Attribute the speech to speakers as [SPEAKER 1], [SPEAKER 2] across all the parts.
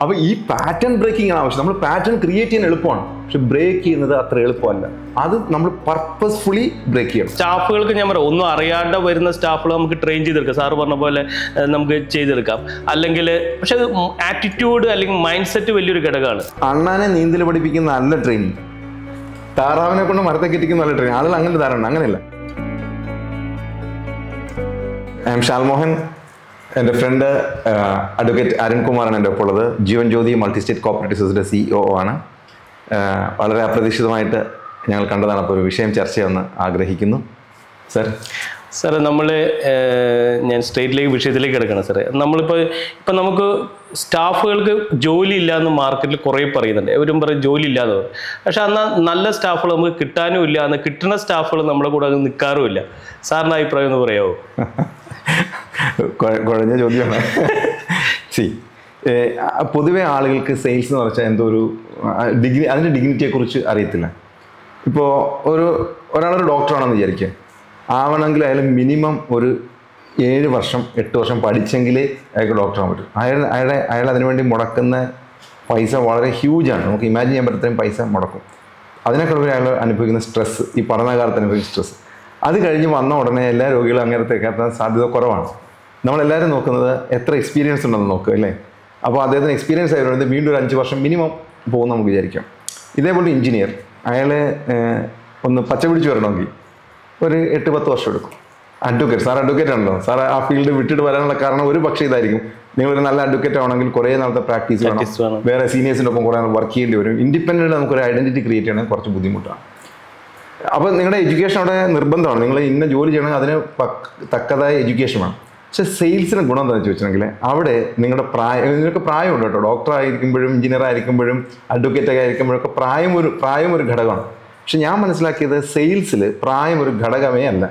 [SPEAKER 1] അപ്പോൾ ഈ pattern breaking ആണ് ആവശ്യം. നമ്മൾ പാറ്റേൺ ക്രിയേറ്റ് ചെയ്യാൻ എളുപ്പമാണ്, പക്ഷെ ബ്രേക്ക് ചെയ്യുന്നത് അത്ര എളുപ്പമല്ല. അത് നമ്മൾ പർപ്പസ്ഫുള്ളി ബ്രേക്ക് ചെയ്യണം.
[SPEAKER 2] സ്റ്റാഫുകൾക്ക് ഞാൻ പറയാം, ഒന്നും അറിയാതെ വരുന്ന സ്റ്റാഫുകൾ നമുക്ക് ട്രെയിൻ ചെയ്തെടുക്കാം, സാറ് പറഞ്ഞ പോലെ നമുക്ക് ചെയ്തെടുക്കാം. അല്ലെങ്കിൽ പക്ഷെ ആറ്റിറ്റ്യൂഡ് അല്ലെങ്കിൽ മൈൻഡ് സെറ്റ് വലിയൊരു ഘടകമാണ്.
[SPEAKER 1] അണ്ണാനെ നീന്തൽ പഠിപ്പിക്കുന്ന നല്ല ട്രെയിനിങ്, താറാവിനെ കൊണ്ട് മരത്തെ കെട്ടിക്കുന്ന നല്ല ട്രെയിനിങ്. ആളുകൾ അങ്ങനെ ധാരണ, അങ്ങനെയല്ല. I am Shalmohan. എൻ്റെ ഫ്രണ്ട് അഡ്വക്കേറ്റ് അരുൺകുമാറാണ് എൻ്റെ ഒപ്പം ഉള്ളത്. ജീവൻ ജ്യോതി മൾട്ടി സ്റ്റേറ്റ് കോപ്പറേറ്റീവ്സിൻ്റെ CEO ആണ്. വളരെ അപ്രതീക്ഷിതമായിട്ട് ഞങ്ങൾ കണ്ടതാണ്. അപ്പോൾ ഒരു വിഷയം ചർച്ച ചെയ്യാമെന്ന് ആഗ്രഹിക്കുന്നു. സാറേ,
[SPEAKER 2] ഞാൻ സ്ട്രേറ്റിലേക്ക് വിഷയത്തിലേക്ക് കിടക്കണം സാറേ. ഇപ്പം നമുക്ക് സ്റ്റാഫുകൾക്ക് ജോലി ഇല്ല എന്ന് മാർക്കറ്റിൽ കുറേ പറയുന്നുണ്ട്. എവരും പറയും ജോലി ഇല്ലാന്ന് പറയും. പക്ഷെ എന്നാൽ നല്ല സ്റ്റാഫുകൾ നമുക്ക് കിട്ടാനും ഇല്ല, എന്ന് കിട്ടുന്ന സ്റ്റാഫുകൾ നമ്മളെ കൂടെ അങ്ങ് നിൽക്കാറുമില്ല. സാറിൻ്റെ അഭിപ്രായം ഒന്ന് പറയാമോ?
[SPEAKER 1] കുഴഞ്ഞ ചോദ്യമാണ്. പൊതുവെ ആളുകൾക്ക് സെയിൽസ് എന്ന് വെച്ചാൽ എന്തോ ഒരു അതിൻ്റെ ഡിഗ്നിറ്റിയെക്കുറിച്ച് അറിയത്തില്ല. ഇപ്പോൾ ഒരാളൊരു ഡോക്ടറാണെന്ന് വിചാരിക്കുക. ആവണമെങ്കിൽ അയാൾ മിനിമം ഒരു 7 വർഷം 8 വർഷം പഠിച്ചെങ്കിലേ അയാൾക്ക് ഡോക്ടറാകാൻ പറ്റും. അയാൾ അതിനുവേണ്ടി മുടക്കുന്ന പൈസ വളരെ ഹ്യൂജാണ്. നമുക്ക് ഇമാജിൻ ചെയ്യാൻ പറ്റത്രയും പൈസ മുടക്കും. അതിനേക്കാൾ അയാൾ അനുഭവിക്കുന്ന സ്ട്രെസ്സ്, ഈ പഠനകാലത്ത് അനുഭവിക്കുന്ന സ്ട്രെസ്സ്, അത് കഴിഞ്ഞ് വന്ന ഉടനെ എല്ലാ രോഗികളും അങ്ങനത്തേക്ക് എത്താൻ സാധ്യത കുറവാണ്. നമ്മളെല്ലാവരും നോക്കുന്നത് എത്ര എക്സ്പീരിയൻസ് ഉണ്ടെന്ന് നോക്കുക, അല്ലേ? അപ്പോൾ അദ്ദേഹത്തിന് എക്സ്പീരിയൻസ് ആയതുകൊണ്ട് വീണ്ടും ഒരു 5 വർഷം മിനിമം പോകും നമുക്ക് വിചാരിക്കാം. ഇതേപോലെ എഞ്ചിനീയർ, അയാൾ ഒന്ന് പച്ച പിടിച്ച് വരണമെങ്കിൽ ഒരു 8-10 വർഷം എടുക്കും. സാർ അഡ്വക്കേറ്റ് ആണല്ലോ, സാർ ആ ഫീൽഡ് വിട്ടിട്ട് വരാനുള്ള കാരണം ഒരു പക്ഷേ ഇതായിരിക്കും. നിങ്ങളൊരു നല്ല അഡ്വക്കേറ്റ് ആണെങ്കിൽ കുറേ നാളത്തെ പ്രാക്ടീസ് വേണം, വേറെ സീനിയേഴ്സിൻ്റെ ഒപ്പം കുറേ വർക്ക് ചെയ്യേണ്ടി വരും. ഇൻഡിപെൻഡൻ്റ് നമുക്കൊരു ഐഡൻറ്റിറ്റി ക്രിയേറ്റ് ചെയ്യണമെങ്കിൽ കുറച്ച് ബുദ്ധിമുട്ടാണ്. അപ്പോൾ നിങ്ങളുടെ എഡ്യൂക്കേഷൻ അവിടെ നിർബന്ധമാണ്. നിങ്ങൾ ഇന്ന ജോലി ചെയ്യണമെങ്കിൽ അതിന് തക്കതായ എഡ്യൂക്കേഷൻ വേണം. പക്ഷേ സെയിൽസിന് ഗുണം എന്താണെന്ന് ചോദിച്ചിട്ടുണ്ടെങ്കിൽ അവിടെ നിങ്ങൾക്ക് പ്രായമുണ്ട് കേട്ടോ. ഡോക്ടർ ആയിരിക്കുമ്പോഴും എഞ്ചിനീയർ ആയിരിക്കുമ്പോഴും അഡ്വക്കേറ്റ് ആയിരിക്കുമ്പോഴൊക്കെ പ്രായം ഒരു ഘടകമാണ്. പക്ഷെ ഞാൻ മനസ്സിലാക്കിയത് സെയിൽസിൽ പ്രായം ഒരു ഘടകമേ അല്ല,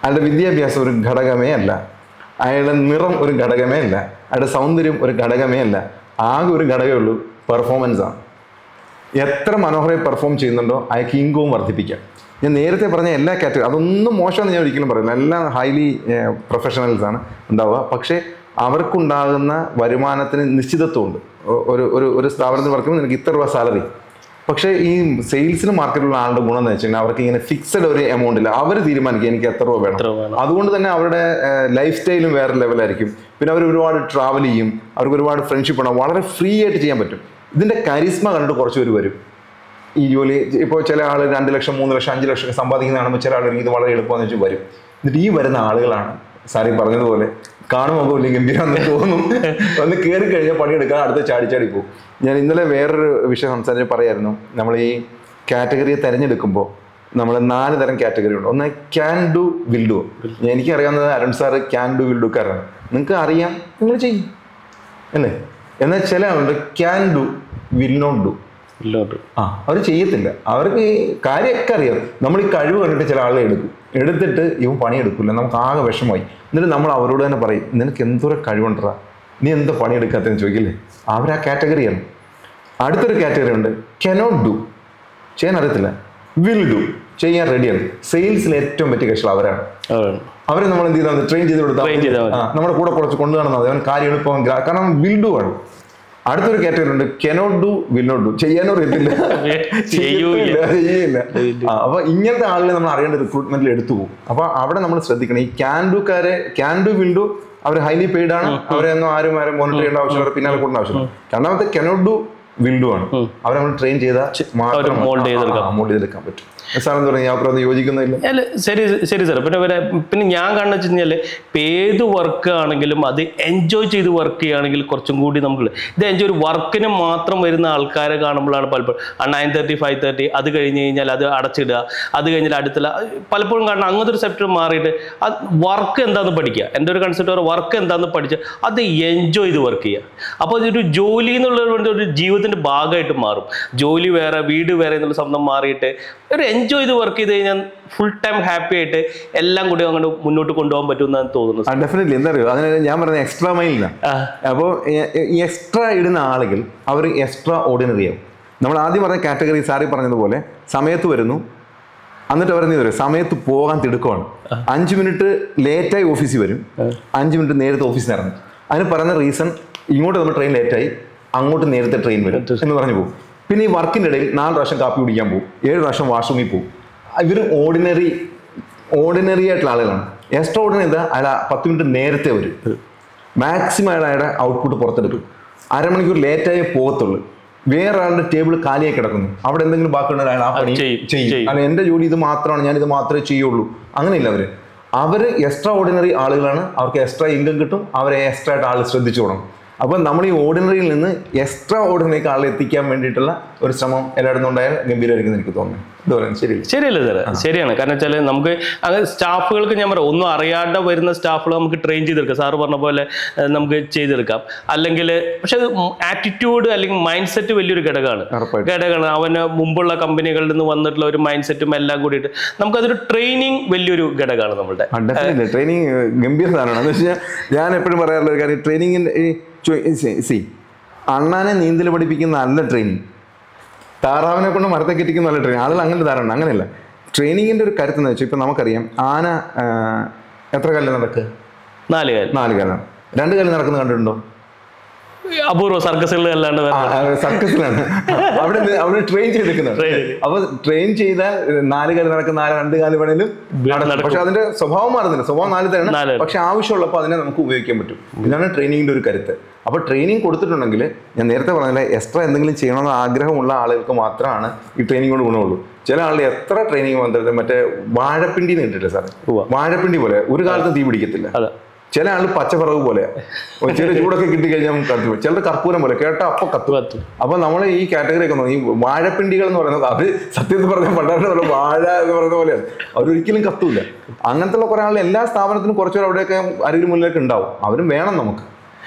[SPEAKER 1] അയാളുടെ വിദ്യാഭ്യാസം ഒരു ഘടകമേ അല്ല, അയാളുടെ നിറം ഒരു ഘടകമേ അല്ല, അയാളുടെ സൗന്ദര്യം ഒരു ഘടകമേ അല്ല. ആകെ ഒരു ഘടകമേ ഉള്ളൂ, പെർഫോമൻസാണ്. എത്ര മനോഹരമായി പെർഫോം ചെയ്യുന്നുണ്ടോ അയാൾക്ക് ഇൻകവും വർദ്ധിപ്പിക്കാം. ഞാൻ നേരത്തെ പറഞ്ഞ എല്ലാ കാറ്റഗറി അതൊന്നും മോശമെന്ന് ഞാൻ ഒരിക്കലും പറയുന്നില്ല. എല്ലാം ഹൈലി പ്രൊഫഷണൽസാണ് ഉണ്ടാവുക. പക്ഷേ അവർക്കുണ്ടാകുന്ന വരുമാനത്തിന് നിശ്ചിതത്വമുണ്ട്. ഒരു സ്ഥാപനത്തിൽ വർക്ക് ചെയ്യുമ്പോൾ നിനക്ക് ഇത്ര രൂപ സാലറി. പക്ഷേ ഈ സെയിൽസിന് മാർക്കറ്റിലുള്ള ആളുടെ ഗുണം എന്ന് വെച്ച് കഴിഞ്ഞാൽ അവർക്ക് ഇങ്ങനെ ഫിക്സഡ് ഒരു എമൗണ്ട് ഇല്ല. അവർ തീരുമാനിക്കുക എനിക്ക് എത്ര രൂപ വേണം. അതുകൊണ്ട് തന്നെ അവരുടെ ലൈഫ് സ്റ്റൈലും വേറെ ലെവലായിരിക്കും. പിന്നെ അവർ ഒരുപാട് ട്രാവൽ ചെയ്യും, അവർക്ക് ഒരുപാട് ഫ്രണ്ട്ഷിപ്പ് ഉണ്ടാവും, വളരെ ഫ്രീ ആയിട്ട് ചെയ്യാൻ പറ്റും. ഇതിൻ്റെ കരിസ്മ കണ്ടിട്ട് കുറച്ച് പേര് വരും ഈ ജോലി. ഇപ്പോൾ ചില ആൾ 2 ലക്ഷം 3 ലക്ഷം 5 ലക്ഷം സമ്പാദിക്കുന്ന കാണുമ്പോൾ ചില ആളുകൾ ഇത് വളരെ എളുപ്പമെന്ന് വെച്ച് വരും. എന്നിട്ട് ഈ വരുന്ന ആളുകളാണ് സാറി പറഞ്ഞതുപോലെ കാണുമ്പോൾ വലിയ ഗംഭീരമെന്ന് തോന്നും. ഒന്ന് കയറി കഴിഞ്ഞാൽ പണിയെടുക്കാൻ അടുത്ത് ചാടി പോകും. ഞാൻ ഇന്നലെ വേറൊരു വിഷയം സംസാരിച്ച് പറയായിരുന്നു. നമ്മൾ ഈ കാറ്റഗറിയെ തിരഞ്ഞെടുക്കുമ്പോൾ നമ്മൾ 4 തരം കാറ്റഗറി ഉണ്ട്. ഒന്ന് ക്യാൻ ഡു വിൽ ഡു. എനിക്കറിയാവുന്നത് Arun sir can do will ഡുക്കാരാണ്. നിങ്ങൾക്ക് അറിയാം, നിങ്ങൾ ചെയ്യും അല്ലേ? എന്നാൽ ചില ആളുണ്ട് can do will not do. അവർ ചെയ്യത്തില്ല. അവർക്ക് ഈ കാര്യമൊക്കെ അറിയാം. നമ്മൾ ഈ കഴിവ് കണ്ടിട്ട് ചില ആളുകൾ എടുത്തിട്ട് ഇവൻ പണിയെടുക്കില്ല, നമുക്ക് ആകെ വിഷമമായി. എന്നിട്ട് നമ്മൾ അവരോട് തന്നെ പറയും, നിനക്ക് എന്തോരം കഴിവുണ്ടാ, നീ എന്താ പണിയെടുക്കാത്തതെന്ന് ചോദിക്കില്ലേ? അവർ ആ കാറ്റഗറിയാണ്. അടുത്തൊരു കാറ്റഗറി ഉണ്ട് കനോട്ട് ഡു, ചെയ്യാൻ അറിയത്തില്ല. വിൽ ഡു, ചെയ്യാൻ റെഡിയാണ്. സെയിൽസിൽ ഏറ്റവും പറ്റിയ കക്ഷികൾ അവരാണ്. അവരെ നമ്മൾ എന്ത് ചെയ്താൽ ട്രെയിൻ ചെയ്ത് കൊടുത്താൽ നമ്മുടെ കൂടെ കുറച്ച് കൊണ്ടു കാണുന്നത് അവൻ കാര്യം എളുപ്പം, കാരണം വിൽ ഡു ആണ്. അടുത്തൊരു കാറ്റഗറി ഉണ്ട് cannot do will not do, ചെയ്യാനും അറിയത്തില്ല, ചെയ്യില്ല. അപ്പൊ ഇങ്ങനത്തെ ആളുകളെ നമ്മൾ അറിയേണ്ട റിക്രൂട്ട്മെന്റിൽ എടുത്തു പോകും. അപ്പൊ അവിടെ നമ്മൾ ശ്രദ്ധിക്കണം. ഈ ക്യാൻ ഡു വിൽ ഡു അവർ ഹൈലി പെയ്ഡ് ആണ്. അവരെയൊന്നും ആരും മോണിറ്റർ ചെയ്യേണ്ട ആവശ്യമില്ല, പിന്നാലെ കൂടേണ്ട ആവശ്യമില്ല. രണ്ടാമത്തെ കനോട്ട് ഡു വിൽ ഡു ആണ്. അവരെ നമ്മൾ ട്രെയിൻ ചെയ്താൽ മാത്രം മോൾഡ് ചെയ്തെടുക്കാൻ പറ്റും. സാറെന്ന് പറഞ്ഞാൽ യോജിക്കുന്നില്ല.
[SPEAKER 2] ശരി സാർ. പിന്നെ ഞാൻ കാണുന്ന വെച്ച് കഴിഞ്ഞാൽ ഇപ്പം ഏത് വർക്ക് ആണെങ്കിലും അത് എൻജോയ് ചെയ്ത് വർക്ക് ചെയ്യുകയാണെങ്കിൽ കുറച്ചും കൂടി നമുക്ക് ഇത് ഒരു വർക്കിന് മാത്രം വരുന്ന ആൾക്കാരെ കാണുമ്പോഴാണ് പലപ്പോഴും 9:30 5:30 അത് കഴിഞ്ഞ് കഴിഞ്ഞാൽ അത് അടച്ചിടുക, അത് കഴിഞ്ഞാൽ അടുത്തുള്ള പലപ്പോഴും കാണുന്ന അങ്ങനത്തെ ഒരു സെക്ടർ മാറിയിട്ട് അത് വർക്ക് എന്താണെന്ന് പഠിക്കുക. എൻ്റെ ഒരു കൺസെപ്റ്റ് വർക്ക് എന്താണെന്ന് പഠിച്ച് അത് എൻജോയ് ചെയ്ത് വർക്ക് ചെയ്യുക. അപ്പോൾ ഇതൊരു ജോലി എന്നുള്ളത് ഒരു ജീവിതത്തിൻ്റെ ഭാഗമായിട്ട് മാറും. ജോലി വേറെ വീട് വേറെ എന്നുള്ള സ്വന്തം മാറിയിട്ട് ഒരു എൻജോയ് ചെയ്ത് വർക്ക് ചെയ്ത് കഴിഞ്ഞാൽ ഫുൾ ടൈം ഹാപ്പി ആയിട്ട് എല്ലാം കൂടി അങ്ങോട്ട് മുന്നോട്ട് കൊണ്ടുപോകാൻ പറ്റുമെന്നാണ് തോന്നുന്നത്.
[SPEAKER 1] ഡെഫിനറ്റ്ലി. എന്താ അറിയോ, അതിന് ഞാൻ പറഞ്ഞ എക്സ്ട്രാ മൈലില്ല. അപ്പോൾ ഈ എക്സ്ട്രാ ഇടുന്ന ആളുകൾ അവർ എക്സ്ട്രാ ഓർഡിനറി ആവും. നമ്മൾ ആദ്യം പറഞ്ഞ കാറ്റഗറി സാറി പറഞ്ഞതുപോലെ സമയത്ത് വരുന്നു, എന്നിട്ട് അവർ എന്ത് വരും, സമയത്ത് പോകാൻ തിടുക്കമാണ്. 5 മിനിറ്റ് ലേറ്റായി ഓഫീസിൽ വരും, 5 മിനിറ്റ് നേരത്തെ ഓഫീസിൽ ഇറങ്ങും. അതിന് പറയുന്ന റീസൺ ഇങ്ങോട്ട് നമ്മൾ ട്രെയിൻ ലേറ്റായി, അങ്ങോട്ട് നേരത്തെ ട്രെയിൻ വരും എന്ന് പറഞ്ഞു പോകും. പിന്നെ ഈ വർക്കിൻ്റെ ഇടയിൽ 4 പ്രാവശ്യം കാപ്പി കുടിക്കാൻ പോകും, 7 പ്രാവശ്യം വാഷ്റൂമിൽ പോകും. ഇവർ ഓർഡിനറി ആയിട്ടുള്ള ആളുകളാണ്. എക്സ്ട്രാ ഓർഡിനറി എന്താ, അയാൾ 10 മിനിറ്റ് നേരത്തെ വരും, മാക്സിമം അയാളുടെ ഔട്ട്പുട്ട് പുറത്തെടുക്കും. അരമണിക്കൂർ ലേറ്റായേ പോകത്തുള്ളൂ. വേറെ ആളുടെ ടേബിൾ കാലിയായി കിടക്കുന്നു, അവിടെ എന്തെങ്കിലും ബാക്കിയുണ്ടെങ്കിൽ അയാൾ ആ പണി ചെയ്യും. അല്ല എൻ്റെ ജോലി ഇത് മാത്രമാണ്, ഞാൻ ഇത് മാത്രമേ ചെയ്യുള്ളൂ, അങ്ങനെയില്ല. അവർ എക്സ്ട്രാ ഓർഡിനറി ആളുകളാണ്, അവർക്ക് എക്സ്ട്രാ ഇൻകം കിട്ടും, അവരെ എക്സ്ട്രാ ആയിട്ട് ആൾ ശ്രദ്ധിച്ചു തുടങ്ങും. അപ്പോൾ നമ്മൾ ഈ ഓർഡിനറിയിൽ നിന്ന് എക്സ്ട്രാ ഓർഡിനറിക്ക് ആളെ എത്തിക്കാൻ വേണ്ടിയിട്ടുള്ള ഒരു ശ്രമം എല്ലായിടത്തും ഉണ്ടായാൽ ഗംഭീരമായിരിക്കും എനിക്ക് തോന്നുന്നു. ഇതുപോലെ
[SPEAKER 2] ശരിയല്ലേ സാറേ? ശരിയാണ്. കാരണം വെച്ചാൽ നമുക്ക് അങ്ങനെ സ്റ്റാഫുകൾക്ക് ഞാൻ പറയാം, ഒന്നും അറിയാതെ വരുന്ന സ്റ്റാഫുകൾ നമുക്ക് ട്രെയിൻ ചെയ്തെടുക്കാം, സാറ് പറഞ്ഞ പോലെ നമുക്ക് ചെയ്തെടുക്കാം. അല്ലെങ്കിൽ പക്ഷെ ആറ്റിറ്റ്യൂഡ് അല്ലെങ്കിൽ മൈൻഡ് സെറ്റ് വലിയൊരു ഘടകമാണ്. അവന് മുമ്പുള്ള കമ്പനികളിൽ നിന്ന് വന്നിട്ടുള്ള ഒരു മൈൻഡ് സെറ്റും എല്ലാം കൂടിയിട്ട് നമുക്കതൊരു ട്രെയിനിങ് വലിയൊരു ഘടകമാണ് നമ്മളുടെ.
[SPEAKER 1] ട്രെയിനിങ് ഗംഭീര സാധനമാണ്. എന്ന് വെച്ചാൽ ഞാൻ എപ്പോഴും പറയാറുള്ള ഒരു കാര്യം, ട്രെയിനിങ്ങിൻ്റെ അണ്ണാനെ നീന്തൽ പഠിപ്പിക്കുന്ന നല്ല ട്രെയിനിങ്, താറാവിനെ കൊണ്ട് മരത്തെ കെട്ടിക്കുന്ന നല്ല ട്രെയിനിങ്. ആളുകൾ അങ്ങനെ ധാരണ, അങ്ങനെയല്ല. ട്രെയിനിങ്ങിൻ്റെ ഒരു കരുത്തെന്ന് വെച്ചാൽ ഇപ്പം നമുക്കറിയാം, ആന എത്ര കാലിൽ നടക്കുക?
[SPEAKER 2] 4
[SPEAKER 1] കാലാണ്. 2 കാലിൽ നടക്കുന്നത് കണ്ടിട്ടുണ്ടോ?
[SPEAKER 2] അപൂർവ സർക്കസുകളിലല്ലാണ്ട്
[SPEAKER 1] സർക്കസിലാണ് അവിടെ ട്രെയിൻ ചെയ്തിരിക്കുന്നത്. അപ്പൊ ട്രെയിൻ ചെയ്താൽ 4 കാലിൽ നടക്കുന്ന 2 കാല് വേണേലും നടക്കും. പക്ഷെ അതിന്റെ സ്വഭാവം മാറുന്നില്ല, സ്വഭാവം 4 തരണം. പക്ഷെ ആവശ്യമുള്ളപ്പോൾ അതിനെ നമുക്ക് ഉപയോഗിക്കാൻ പറ്റും. ഇതാണ് ട്രെയിനിങ്ങിന്റെ ഒരു കരുത്ത്. അപ്പൊ ട്രെയിനിങ് കൊടുത്തിട്ടുണ്ടെങ്കിൽ ഞാൻ നേരത്തെ പറഞ്ഞില്ല, എക്സ്ട്രാ എന്തെങ്കിലും ചെയ്യണമെന്ന് ആഗ്രഹമുള്ള ആളുകൾക്ക് മാത്രമാണ് ഈ ട്രെയിനിങ് കൊണ്ട് ഗുണമുള്ളൂ. ചില ആളുകൾ എത്ര ട്രെയിനിങ് വന്നിട്ട് മറ്റേ വാഴപ്പിണ്ടി കേട്ടിട്ടില്ല സാറേ? വാഴപ്പിണ്ടി പോലെ ഒരു കാലത്ത് തീ പിടിക്കത്തില്ല. ചില ആൾ പച്ചപ്പറവ് പോലെ, ചില ചൂടൊക്കെ കിട്ടിക്കഴിഞ്ഞാൽ കത്തി പോകും. ചിലർ കർപ്പൂരം പോലെ കേട്ടാൽ അപ്പം കത്തും. അപ്പൊ നമ്മൾ ഈ കാറ്റഗറി ഒക്കെ ഈ വാഴപ്പിണ്ടികൾ എന്ന് പറയുന്നത്, അത് സത്യത്തിൽ പറഞ്ഞ പണ്ടാരുടെ പോലെ വാഴ എന്ന് പറയുന്ന പോലെയാണ്, അവരൊരിക്കലും കത്തൂല. അങ്ങനത്തെ കുറെ ആളുകൾ എല്ലാ സ്ഥാപനത്തിനും കുറച്ചുകൂടെ അവിടെയൊക്കെ അരികിൽ മുന്നിലേക്ക് ഉണ്ടാവും, അവരും വേണം നമുക്ക്.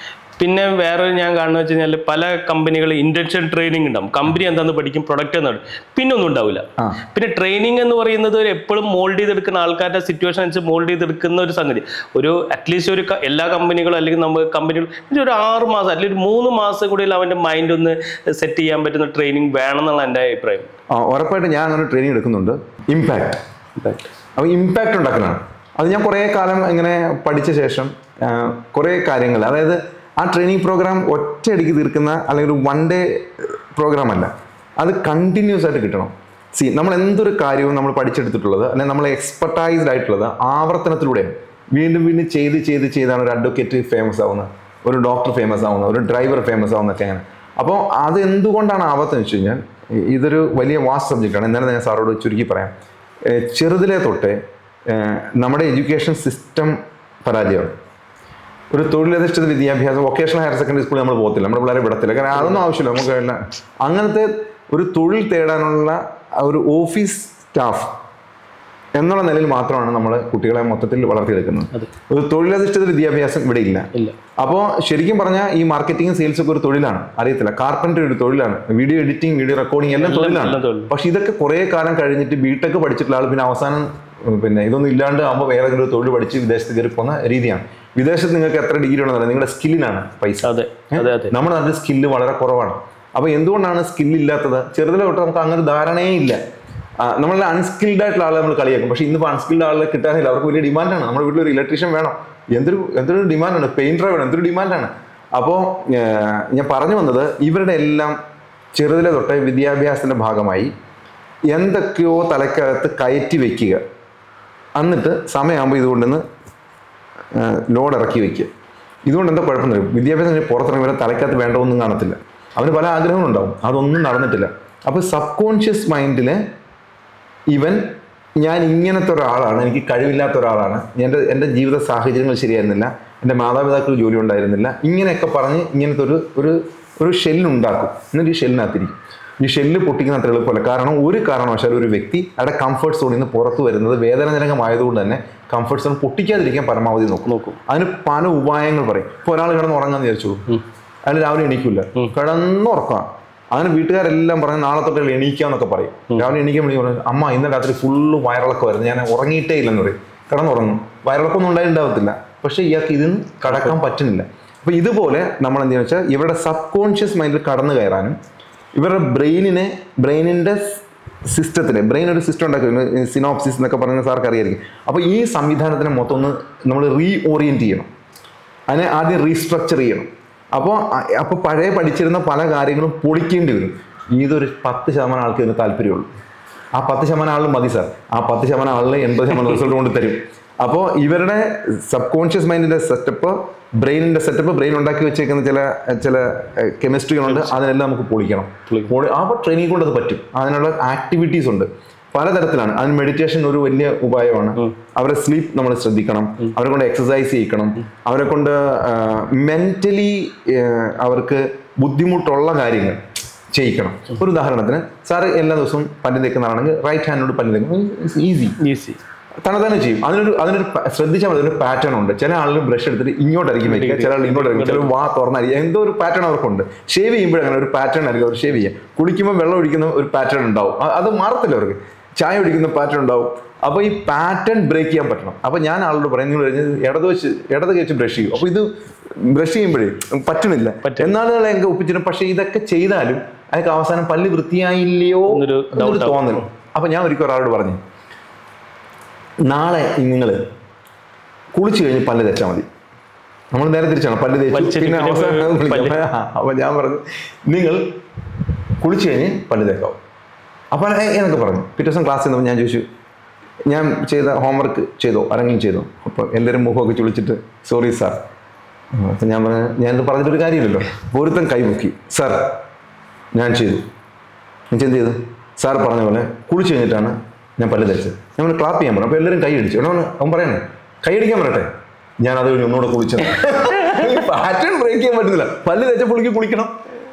[SPEAKER 2] പിന്നെ വേറെ ഞാൻ കാണുന്നത് വെച്ച് കഴിഞ്ഞാൽ പല കമ്പനികൾ ഇൻഡക്ഷൻ ട്രെയിനിങ് ഉണ്ടാവും. കമ്പനി എന്താണെന്ന് പഠിക്കും, പ്രൊഡക്റ്റ് എന്നാണ്, പിന്നെ ഒന്നും ഉണ്ടാവില്ല. പിന്നെ ട്രെയിനിങ് എന്ന് പറയുന്നത് ഒരു എപ്പോഴും മോൾഡ് ചെയ്തെടുക്കുന്ന ആൾക്കാരുടെ സിറ്റുവേഷൻ അനുസരിച്ച് മോൾഡ് ചെയ്തെടുക്കുന്ന ഒരു സംഗതി. ഒരു അറ്റ്ലീസ്റ്റ് ഒരു എല്ലാ കമ്പനികളും അല്ലെങ്കിൽ നമ്മൾ കമ്പനികൾ ഒരു 6 മാസം അല്ലെങ്കിൽ ഒരു 3 മാസം കൂടി അവൻ്റെ മൈൻഡ് ഒന്ന് സെറ്റ് ചെയ്യാൻ പറ്റുന്ന ട്രെയിനിങ് വേണം എന്നുള്ള എൻ്റെ അഭിപ്രായം.
[SPEAKER 1] ഉറപ്പായിട്ട് ഞാൻ അങ്ങനെ ട്രെയിനിങ് എടുക്കുന്നുണ്ട്. ഇമ്പാക്ട് അപ്പോൾ ഇമ്പാക്റ്റ് ഉണ്ടാക്കുന്നതാണ്. അത് ഞാൻ കുറേ കാലം ഇങ്ങനെ പഠിച്ച ശേഷം കുറേ കാര്യങ്ങൾ, അതായത് ആ ട്രെയിനിങ് പ്രോഗ്രാം ഒറ്റയടിക്ക് തീർക്കുന്ന അല്ലെങ്കിൽ ഒരു 1 ഡേ പ്രോഗ്രാം അല്ല, അത് കണ്ടിന്യൂസ് ആയിട്ട് കിട്ടണം. നമ്മൾ എന്തൊരു കാര്യവും നമ്മൾ പഠിച്ചെടുത്തിട്ടുള്ളത് അല്ലെങ്കിൽ നമ്മൾ എക്സ്പെർട്ടൈസ്ഡ് ആയിട്ടുള്ളത് ആവർത്തനത്തിലൂടെയാണ്. വീണ്ടും വീണ്ടും ചെയ്താണ് ഒരു അഡ്വക്കേറ്റ് ഫേമസ് ആവുന്നത്, ഒരു ഡോക്ടർ ഫേമസ് ആവുന്നത്, ഒരു ഡ്രൈവർ ഫേമസ് ആവുന്നതൊക്കെ അങ്ങനെ. അപ്പോൾ അത് എന്തുകൊണ്ടാണ് ആവർത്തനം വെച്ച് കഴിഞ്ഞാൽ ഇതൊരു വലിയ വാസ്റ്റ് സബ്ജക്റ്റാണ്. എന്നാലും ഞാൻ സാറോട് ചുരുക്കി പറയാം. ചെറുതിലെ തൊട്ടേ നമ്മുടെ എഡ്യൂക്കേഷൻ സിസ്റ്റം പരാജയമാണ്. ഒരു തൊഴിലധിഷ്ഠിത വിദ്യാഭ്യാസം, വൊക്കേഷണൽ ഹയർ സെക്കൻഡറി സ്കൂളിൽ നമ്മൾ പോകത്തില്ല, നമ്മുടെ പിള്ളേരെ വിടത്തില്ല, കാരണം അതൊന്നും ആവശ്യമില്ല നമുക്ക്. എല്ലാം അങ്ങനത്തെ ഒരു തൊഴിൽ തേടാനുള്ള ഒരു ഓഫീസ് സ്റ്റാഫ് എന്നുള്ള നിലയിൽ മാത്രമാണ് നമ്മൾ കുട്ടികളെ മൊത്തത്തിൽ വളർത്തിയെടുക്കുന്നത്. ഒരു തൊഴിലധിഷ്ഠിത വിദ്യാഭ്യാസം ഇവിടെ ഇല്ല. അപ്പോൾ ശരിക്കും പറഞ്ഞാൽ ഈ മാർക്കറ്റിംഗ് സെയിൽസ് ഒക്കെ ഒരു തൊഴിലാണ്, അറിയത്തില്ല. കാർപ്പൻട്രി ഒരു തൊഴിലാണ്, വീഡിയോ എഡിറ്റിംഗ്, വീഡിയോ റെക്കോർഡിംഗ് എല്ലാം തൊഴിലാണ്. പക്ഷെ ഇതൊക്കെ കുറേ കാലം കഴിഞ്ഞിട്ട് ബിടെക് പഠിച്ചിട്ടുള്ള ആൾ പിന്നെ അവസാനം ഇതൊന്നും ഇല്ലാണ്ട് ആകുമ്പോൾ വേറെ ഏതെങ്കിലും തൊഴിൽ പഠിച്ച് വിദേശത്ത് കയറി പോകുന്ന രീതിയാണ്. വിദേശത്ത് നിങ്ങൾക്ക് എത്ര ഡിഗ്രി ഉണ്ടെന്നല്ല, നിങ്ങളുടെ സ്കില്ലിനാണ് പൈസ. നമ്മുടെ നാട്ടിൽ സ്കില്ല് വളരെ കുറവാണ്. അപ്പോൾ എന്തുകൊണ്ടാണ് സ്കില്ലില്ലാത്തത്? ചെറുതിലെ തൊട്ട് നമുക്ക് അങ്ങനെ ധാരണയേ ഇല്ല. നമ്മളെ അൺസ്കിൽഡ് ആയിട്ടുള്ള ആളെ നമ്മൾ കളിയാക്കും. പക്ഷേ ഇന്നിപ്പോൾ അൺസ്കിൽഡ് ആളെ കിട്ടാനില്ല, അവർക്ക് വലിയ ഡിമാൻഡാണ്. നമ്മുടെ വീട്ടിലൊരു ഇലക്ട്രീഷ്യൻ വേണം, എന്തൊരു ഡിമാൻഡാണ്, പെയിൻറ്റർ വേണം, എന്തൊരു ഡിമാൻഡാണ്. അപ്പോൾ ഞാൻ പറഞ്ഞു വന്നത്, ഇവരുടെ എല്ലാം ചെറുതിലെ തൊട്ട് വിദ്യാഭ്യാസത്തിൻ്റെ ഭാഗമായി എന്തൊക്കെയോ തലക്കകത്ത് കയറ്റി വയ്ക്കുക, എന്നിട്ട് സമയമാകുമ്പോൾ ഇതുകൊണ്ടെന്ന് ലോഡ് ഇറക്കി വയ്ക്കുക. ഇതുകൊണ്ട് എന്താ കുഴപ്പം തരും? വിദ്യാഭ്യാസം പുറത്തിറങ്ങി വരെ തലക്കകത്ത് വേണ്ടതൊന്നും കാണത്തില്ല. അവന് പല ആഗ്രഹങ്ങളുണ്ടാവും, അതൊന്നും നടന്നിട്ടില്ല. അപ്പോൾ സബ് കോൺഷ്യസ് മൈൻഡിൽ ഞാൻ ഇങ്ങനത്തെ ഒരാളാണ്, എനിക്ക് കഴിവില്ലാത്ത ഒരാളാണ്, എൻ്റെ ജീവിത സാഹചര്യങ്ങൾ ശരിയായിരുന്നില്ല, എൻ്റെ മാതാപിതാക്കൾ ജോലി ഉണ്ടായിരുന്നില്ല, ഇങ്ങനെയൊക്കെ പറഞ്ഞ് ഇങ്ങനത്തെ ഒരു ഷെല്ലുണ്ടാക്കും. എന്നിട്ട് ഈ ഷെല്ലിനകത്തിരിക്കും. ഈ ഷെല്ല് പൊട്ടിക്കുന്ന അത്ര എളുപ്പമല്ല. കാരണം ഒരു കാരണവശാലും ഒരു വ്യക്തി അവിടെ കംഫർട്ട് സോണിൽ നിന്ന് പുറത്തു വരുന്നത് വേദനാജനകമായതുകൊണ്ട് തന്നെ കംഫർട്ട് സോൺ പൊട്ടിക്കാതിരിക്കാൻ പരമാവധി നോക്കും. അതിന് പല ഉപായങ്ങൾ പറയും. ഇപ്പോൾ ഒരാൾ കിടന്ന് ഉറങ്ങാന്ന് വിചാരിച്ചോളൂ, അയാൾ രാവിലെ എണീക്കില്ല, കിടന്നുറക്കാം. അങ്ങനെ വീട്ടുകാരെല്ലാം പറഞ്ഞ് നാളെ തൊട്ട് എണീക്കാന്നൊക്കെ പറയും. രാവിലെ എണീക്കാൻ വേണ്ടി പറയും, അമ്മ ഇന്നലെ രാത്രി ഫുള്ള് വയറിളക്കമായിരുന്നു, ഞാൻ ഉറങ്ങിയിട്ടേ ഇല്ലെന്ന് പറയും. കിടന്നുറങ്ങും, വയറിളക്കൊന്നും ഉണ്ടായിട്ടുണ്ടാവത്തില്ല, പക്ഷേ ഇയാൾക്ക് ഇതിന് കടക്കാൻ പറ്റുന്നില്ല. അപ്പോൾ ഇതുപോലെ നമ്മൾ എന്തെന്ന് വെച്ചാൽ ഇവരുടെ സബ് കോൺഷ്യസ് മൈൻഡിൽ കടന്നു കയറാനും ഇവരുടെ ബ്രെയിനിൻ്റെ സിസ്റ്റത്തിന്, ബ്രെയിൻ ഒരു സിസ്റ്റം ഉണ്ടാക്കി, സിനോപ്സിസ് എന്നൊക്കെ പറയുന്ന സാർക്ക് അറിയായിരിക്കും. അപ്പോൾ ഈ സംവിധാനത്തിനെ മൊത്തം ഒന്ന് നമ്മൾ റീഓറിയൻറ്റ് ചെയ്യണം, അതിനെ ആദ്യം റീസ്ട്രക്ചർ ചെയ്യണം. അപ്പോൾ പഴയ പഠിച്ചിരുന്ന പല കാര്യങ്ങളും പൊളിക്കേണ്ടി വരും. ഇതൊരു 10% ആൾക്ക് ഇതിന് താല്പര്യമുള്ളൂ. ആ 10% ആളിൽ മതി സാർ. ആ 10% ആളിൽ 80% റിസൾട്ട് കൊണ്ട് തരും. അപ്പോൾ ഇവരുടെ സബ് കോൺഷ്യസ് മൈൻഡിന്റെ സെറ്റപ്പ്, ബ്രെയിനിന്റെ സെറ്റപ്പ്, ബ്രെയിൻ ഉണ്ടാക്കി വെച്ചേക്കുന്ന ചില കെമിസ്ട്രികളുണ്ട്, അതിനെല്ലാം നമുക്ക് പൊളിക്കണം. അപ്പോൾ ട്രെയിനിങ് കൊണ്ട് അത് പറ്റും. അതിനുള്ള ആക്ടിവിറ്റീസ് ഉണ്ട്, പലതരത്തിലാണ്. അതിന് മെഡിറ്റേഷൻ ഒരു വലിയ ഉപായമാണ്. അവരെ സ്ലീപ്പ് നമ്മൾ ശ്രദ്ധിക്കണം, അവരെ കൊണ്ട് എക്സസൈസ് ചെയ്യിക്കണം, അവരെ കൊണ്ട് മെന്റലി അവർക്ക് ബുദ്ധിമുട്ടുള്ള കാര്യങ്ങൾ ചെയ്യിക്കണം. ഒരു ഉദാഹരണത്തിന് സാറ് എല്ലാ ദിവസവും പല്ല് തേക്കുന്ന ആളാണെങ്കിൽ റൈറ്റ് ഹാൻഡോട് പല്ല് തേക്കുന്നത് ഈസി തന്നെ ചെയ്യും. അതിനൊരു ശ്രദ്ധിച്ചാൽ മതി. ഒരു പാറ്റേൺ ഉണ്ട്. ചില ആളുകൾ ബ്രഷ് എടുത്തിട്ട് ഇങ്ങോട്ടായിരിക്കും വയ്ക്കുക, ചില ആൾ ഇങ്ങോട്ടായിരിക്കും, ചില വാ തുറന്നായിരിക്കും. എന്തോ ഒരു പാറ്റേൺ അവർക്കുണ്ട്. ഷേവ് ചെയ്യുമ്പോൾ അങ്ങനെ ഒരു പാറ്റേൺ ആയിരിക്കും അവർ ഷേവ് ചെയ്യുക. കുളിക്കുമ്പോൾ വെള്ളം ഒഴിക്കുന്ന ഒരു പാറ്റേൺ ഉണ്ടാവും, അത് മാറത്തില്ല അവർക്ക്. ചായ ഒഴിക്കുന്ന പാറ്റേൺ ഉണ്ടാവും. അപ്പോൾ ഈ പാറ്റേൺ ബ്രേക്ക് ചെയ്യാൻ പറ്റണം. അപ്പോൾ ഞാൻ ആളോട് പറയും, നിങ്ങൾ ഇടത് വെച്ച് ബ്രഷ് ചെയ്യും. അപ്പോൾ ഇത് ബ്രഷ് ചെയ്യുമ്പോഴേ പറ്റണില്ല, എന്നാളുകളെ എനിക്ക് ഒപ്പിച്ചിട്ട്. പക്ഷെ ഇതൊക്കെ ചെയ്താലും അയാൾക്ക് അവസാനം പല്ല് വൃത്തിയായില്ലയോ എന്നൊരു തോന്നൽ. അപ്പോൾ ഞാൻ ഒരിക്കൽ ഒരാളോട് പറഞ്ഞു, നാളെ നിങ്ങൾ കുളിച്ചു കഴിഞ്ഞ് പല്ല് തേച്ചാൽ മതി. നമ്മൾ നേരെ തിരിച്ചാണ് പല്ല് തേച്ചു പിന്നെ അവസാനം വിളിക്കാം. അപ്പോൾ ഞാൻ പറഞ്ഞു, നിങ്ങൾ കുളിച്ചു കഴിഞ്ഞ് പല്ല് തേക്കാവും. അപ്പോൾ എന്നൊക്കെ പറഞ്ഞു. പിറ്റേ ദിവസം ക്ലാസ് ചെയ്യുമ്പോൾ ഞാൻ ചോദിച്ചു, ഞാൻ ചെയ്ത ഹോംവർക്ക് ചെയ്തോ, ആരെങ്കിലും ചെയ്തോ? അപ്പോൾ എല്ലാവരും മുഖമൊക്കെ ചുളിച്ചിട്ട് സോറി സാർ. അപ്പം ഞാൻ പറഞ്ഞു, ഞാനിത് പറഞ്ഞിട്ടൊരു കാര്യമില്ലല്ലോ. ഒരുത്തൻ കൈ പൊക്കി, സാർ ഞാൻ ചെയ്തു. ഞാൻ എന്ത് ചെയ്തു? സാർ പറഞ്ഞ പോലെ കുളിച്ച് കഴിഞ്ഞിട്ടാണ് ഞാൻ പല്ല് തേച്ചത്. ഞാൻ ക്ലാപ്പ് ചെയ്യാൻ പറഞ്ഞു. അപ്പോൾ എല്ലാവരും കൈ അടിച്ചു. അവൻ പറയണേ, കൈ അടിക്കാൻ പറയട്ടെ. ഞാൻ അത് കഴിഞ്ഞ് ഒന്നുകൂടെ കുളിച്ചത്. പാറ്റേൺ ബ്രേക്ക് ചെയ്യാൻ പറ്റുന്നില്ല. പല്ല് തേച്ച പുള്ളിക്ക് കുളിക്കണം.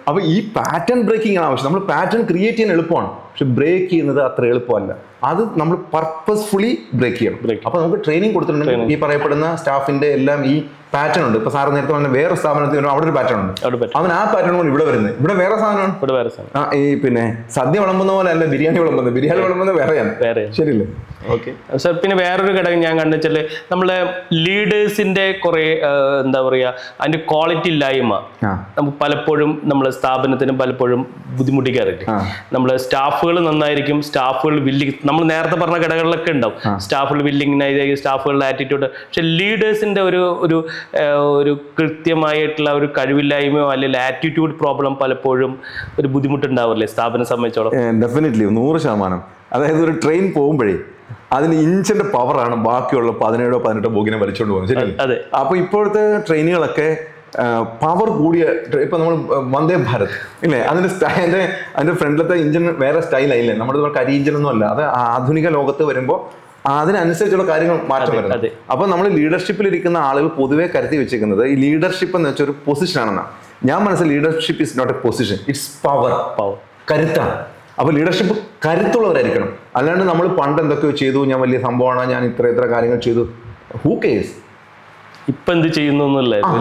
[SPEAKER 1] അപ്പോൾ ഈ പാറ്റേൺ ബ്രേക്കിംഗ് ആണ് ആവശ്യം. നമ്മൾ പാറ്റേൺ ക്രിയേറ്റ് ചെയ്യാൻ എളുപ്പമാണ്, പക്ഷെ ബ്രേക്ക് ചെയ്യുന്നത് അത്ര എളുപ്പമല്ല. അത് നമ്മൾ പർപ്പസ്ഫുള്ളി ബ്രേക്ക് ചെയ്യണം. അപ്പോൾ നമുക്ക് ട്രെയിനിങ് കൊടുത്തിട്ടുണ്ടെങ്കിൽ ഈ പറയപ്പെടുന്ന സ്റ്റാഫിന്റെ എല്ലാം ഈ പാറ്റേൺ ഉണ്ട്. ഇപ്പൊ സാറ് നേരത്തെ പറഞ്ഞ വേറെ സ്ഥാപനത്തിൽ അവിടെ ഒരു പാറ്റേൺ ഉണ്ട്. അവൻ ആ പാറ്റേൺ കൊണ്ട് ഇവിടെ വരുന്നത്. ഇവിടെ വേറെ സാധനമാണ്. ഈ പിന്നെ സദ്യ വിളമ്പുന്ന പോലെ അല്ല ബിരിയാണി വിളമ്പുന്നത്. ബിരിയാണി വിളമ്പുന്നത് വേറെയാണ്. ശരിയല്ലേ? Okay
[SPEAKER 2] sir. പിന്നെ വേറൊരു ഘടകം ഞാൻ കണ്ടുവെച്ചാല് നമ്മളെ ലീഡേഴ്സിന്റെ കുറെ എന്താ പറയാ, അതിന്റെ ക്വാളിറ്റി ഇല്ലായ്മ നമുക്ക് പലപ്പോഴും നമ്മളെ സ്ഥാപനത്തിന് പലപ്പോഴും ബുദ്ധിമുട്ടിക്കാറുണ്ട്. നമ്മളെ സ്റ്റാഫുകൾ നന്നായിരിക്കും, സ്റ്റാഫുകൾ വില്ലിങ്, നമ്മൾ നേരത്തെ പറഞ്ഞ ഘടകങ്ങളിലൊക്കെ ഉണ്ടാവും. സ്റ്റാഫുകൾ വില്ലിങ്ങിനായിരിക്കും, സ്റ്റാഫുകളുടെ ആറ്റിറ്റ്യൂഡ്. പക്ഷെ ലീഡേഴ്സിന്റെ ഒരു കൃത്യമായിട്ടുള്ള ഒരു കഴിവില്ലായ്മയോ അല്ലെങ്കിൽ ആറ്റിറ്റ്യൂഡ് പ്രോബ്ലം പലപ്പോഴും ഒരു ബുദ്ധിമുട്ടുണ്ടാവില്ലേ സ്ഥാപനം സംബന്ധിച്ചോളം?
[SPEAKER 1] ഡെഫിനറ്റ്ലി 100%. അതായത് ഒരു ട്രെയിൻ പോകുമ്പോഴേ അതിന് ഇഞ്ചിന്റെ പവറാണ് ബാക്കിയുള്ള 17-18 ബോഗിനെ വലിച്ചുകൊണ്ട് പോകുന്നത്. ശരി. അപ്പൊ ഇപ്പോഴത്തെ ട്രെയിനുകളൊക്കെ പവർ കൂടിയ, ഇപ്പൊ നമ്മൾ വന്ദേ ഭാരത് ഇല്ലേ, അതിന്റെ ഫ്രണ്ടിലത്തെ ഇഞ്ചിൻ വേറെ സ്റ്റൈലായില്ലേ. നമ്മുടെ കരി ഇഞ്ചിനൊന്നും അല്ല. അത് ആധുനിക ലോകത്ത് വരുമ്പോൾ അതിനനുസരിച്ചുള്ള കാര്യങ്ങൾ മാറ്റം വരുന്നത്. അപ്പൊ നമ്മൾ ലീഡർഷിപ്പിലിരിക്കുന്ന ആളുകൾ പൊതുവെ കരുതി വെച്ചിരിക്കുന്നത് ഈ ലീഡർഷിപ്പ് എന്ന് വെച്ചാൽ ഒരു പൊസിഷൻ ആണെന്നാണ്. ഞാൻ മനസ്സിൽ leadership is not a position, it's power, കരുത്താണ്. അപ്പൊ ലീഡർഷിപ്പ് കരുത്തുള്ളവരായിരിക്കണം. അല്ലാണ്ട് നമ്മൾ പണ്ട് എന്തൊക്കെയോ ചെയ്തു, ഞാൻ വലിയ സംഭവമാണ്, ഞാൻ ഇത്ര കാര്യങ്ങൾ ചെയ്തു, ഹൂ കേസ്
[SPEAKER 2] ഇപ്പൊ എന്ത് ചെയ്യുന്നു?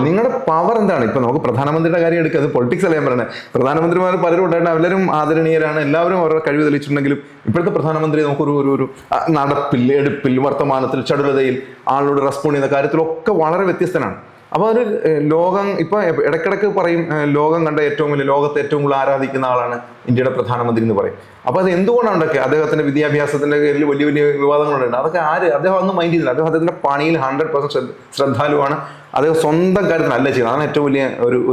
[SPEAKER 1] നിങ്ങളുടെ പവർ എന്താണ്? ഇപ്പൊ നമുക്ക് പ്രധാനമന്ത്രിയുടെ കാര്യം എടുക്കുക, അത് പൊളിറ്റിക്സ് അല്ല ഞാൻ പറയുന്നത്. പ്രധാനമന്ത്രിമാർ പലരും ഉണ്ടായിട്ട് എല്ലാവരും ആദരണീയരാണ്, എല്ലാവരും അവരുടെ കഴിവ് തെളിയിച്ചിട്ടുണ്ടെങ്കിലും ഇപ്പോഴത്തെ പ്രധാനമന്ത്രി നമുക്കൊരു നടപ്പിൽ, എടുപ്പിൽ, വർത്തമാനത്തിൽ, ചടുലതയിൽ, ആളോട് റെസ്പോണ്ട് ചെയ്യുന്ന കാര്യത്തിലൊക്കെ വളരെ വ്യത്യസ്തനാണ്. അപ്പോൾ ഒരു ലോകം ഇപ്പൊ ഇടയ്ക്കിടയ്ക്ക് പറയും ലോകം കണ്ട ലോകത്തെ ഏറ്റവും കൂടുതൽ ആരാധിക്കുന്ന ആളാണ് ഇന്ത്യയുടെ പ്രധാനമന്ത്രി എന്ന് പറയും. അപ്പൊ അത് എന്തുകൊണ്ടാണ് ഉണ്ടാക്കുക? അദ്ദേഹത്തിന്റെ വിദ്യാഭ്യാസത്തിന്റെ പേരിൽ വലിയ വിവാദങ്ങളുണ്ട്. അതൊക്കെ അദ്ദേഹം ഒന്നും മൈൻഡ് ചെയ്യുന്നില്ല. അദ്ദേഹത്തിന്റെ പണിയിൽ 100% ശ്രദ്ധാലുവാണ്. അദ്ദേഹം സ്വന്തം കാര്യത്തിനല്ല ചെയ്യുന്നത്. അതാണ് ഏറ്റവും വലിയ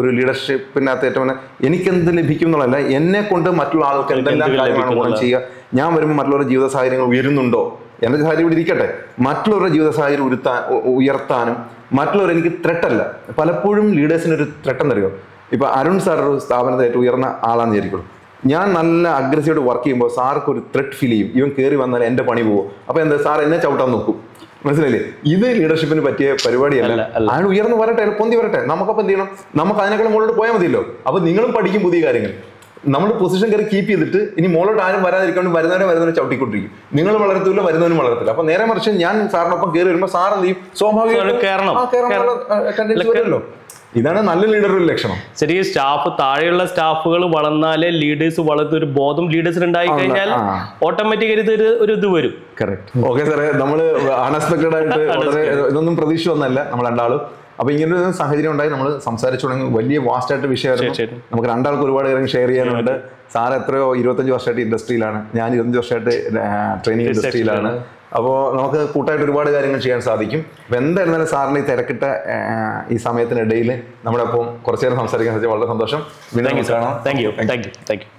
[SPEAKER 1] ഒരു ലീഡർഷിപ്പിനകത്ത് ഏറ്റവും വലിയ എനിക്കെന്ത് ലഭിക്കും എന്നുള്ളതല്ല, എന്നെ കൊണ്ട് മറ്റുള്ള ആൾക്ക് എന്തെല്ലാം കാര്യങ്ങളാണ് ഗുണം ചെയ്യുക. ഞാൻ വരുമ്പോൾ മറ്റുള്ളവരുടെ ജീവിത സാഹചര്യങ്ങൾ ഉയരുന്നുണ്ടോ? എൻ്റെ സാഹചര്യം ഇവിടെ ഇരിക്കട്ടെ, മറ്റുള്ളവരുടെ ജീവിത സാഹചര്യം ഉയർത്താനും മറ്റുള്ളവർ എനിക്ക് ത്രെട്ടല്ല. പലപ്പോഴും ലീഡേഴ്സിനൊരു ത്രെട്ടെന്ന് അറിയോ? ഇപ്പൊ അരുൺ സാർ ഒരു സ്ഥാപനത്തിൽ ഏറ്റവും ഉയർന്ന ആളാന്ന് വിചാരിക്കുള്ളൂ. ഞാൻ നല്ല അഗ്രസീവായിട്ട് വർക്ക് ചെയ്യുമ്പോൾ സാർക്ക് ഒരു ത്രെട്ട് ഫീൽ ചെയ്യും. ഇവൻ കയറി വന്നാൽ എൻ്റെ പണി പോകും. അപ്പൊ എന്താ, സാർ എന്നെ ചവിട്ടാൻ നോക്കും. മനസ്സിലായില്ലേ? ഇത് ലീഡർഷിപ്പിന് പറ്റിയ പരിപാടിയല്ല. അയാൾ ഉയർന്നു വരട്ടെ, പൊന്തി വരട്ടെ. നമുക്കപ്പോൾ എന്ത് ചെയ്യണം? നമുക്ക് അതിനേക്കാളും മുകളിലോട്ട് പോയാൽ മതിയല്ലോ. അപ്പൊ നിങ്ങളും പഠിക്കും പുതിയ കാര്യങ്ങൾ. നമ്മൾ പൊസിഷൻ കയറി കീപ്പ് ചെയ്തിട്ട് ഇനി മുകളിലോട്ട് ആരും വരാതിരിക്കൊണ്ട് വരുന്നവരെ ചവിട്ടിക്കൊണ്ടിരിക്കും. നിങ്ങൾ വളർത്തില്ല, വരുന്നവനും വളർത്തില്ല. അപ്പൊ നേരെ മറിച്ച് ഞാൻ സാറിനൊപ്പം കയറി വരുമ്പോൾ സാർ എന്ത് ചെയ്യും? സ്വാഭാവികമല്ലോ. ഇതാണ് നല്ല ലീഡറുടെ ലക്ഷണം.
[SPEAKER 2] ശരിക്കും സ്റ്റാഫ്, താഴെയുള്ള സ്റ്റാഫുകൾ വളർന്നാലേ ലീഡേഴ്സ് വളർന്ന ഒരു ബോധം ലീഡേഴ്സിന് ഉണ്ടായി കഴിഞ്ഞാൽ ഓട്ടോമാറ്റിക്കലി ഇത് വരും.
[SPEAKER 1] കറക്റ്റ്. ഓക്കെ സാറേ, നമ്മള് അൺഎക്സ്പെക്ടഡ് ആയിട്ട് ഇതൊന്നും പ്രതീക്ഷ ഒന്നല്ല നമ്മൾ രണ്ടാളും. അപ്പോൾ ഇങ്ങനൊരു സാഹചര്യം ഉണ്ടായി നമ്മൾ സംസാരിച്ചു തുടങ്ങി. വലിയ വാസ്റ്റായിട്ട് വിഷയമായിരുന്നു.
[SPEAKER 2] തീർച്ചയായിട്ടും.
[SPEAKER 1] നമുക്ക് രണ്ടാൾക്ക് ഒരുപാട് കാര്യങ്ങൾ ഷെയർ ചെയ്യാനുണ്ട്. സാർ എത്രയോ 25 വർഷമായിട്ട് ഇൻഡസ്ട്രിയിലാണ്, ഞാൻ 25 വർഷമായിട്ട് ട്രെയിനിങ് ഇൻഡസ്ട്രിയിലാണ്. അപ്പോൾ നമുക്ക് കൂട്ടായിട്ട് ഒരുപാട് കാര്യങ്ങൾ ചെയ്യാൻ സാധിക്കും. അപ്പോൾ എന്തായിരുന്നാലും സാറിന് ഈ തിരക്കിട്ട ഈ സമയത്തിനിടയിൽ നമ്മുടെ ഒപ്പം കുറച്ചു നേരം സംസാരിക്കാൻ സാധിച്ചത് വളരെ സന്തോഷം.
[SPEAKER 2] Thank you.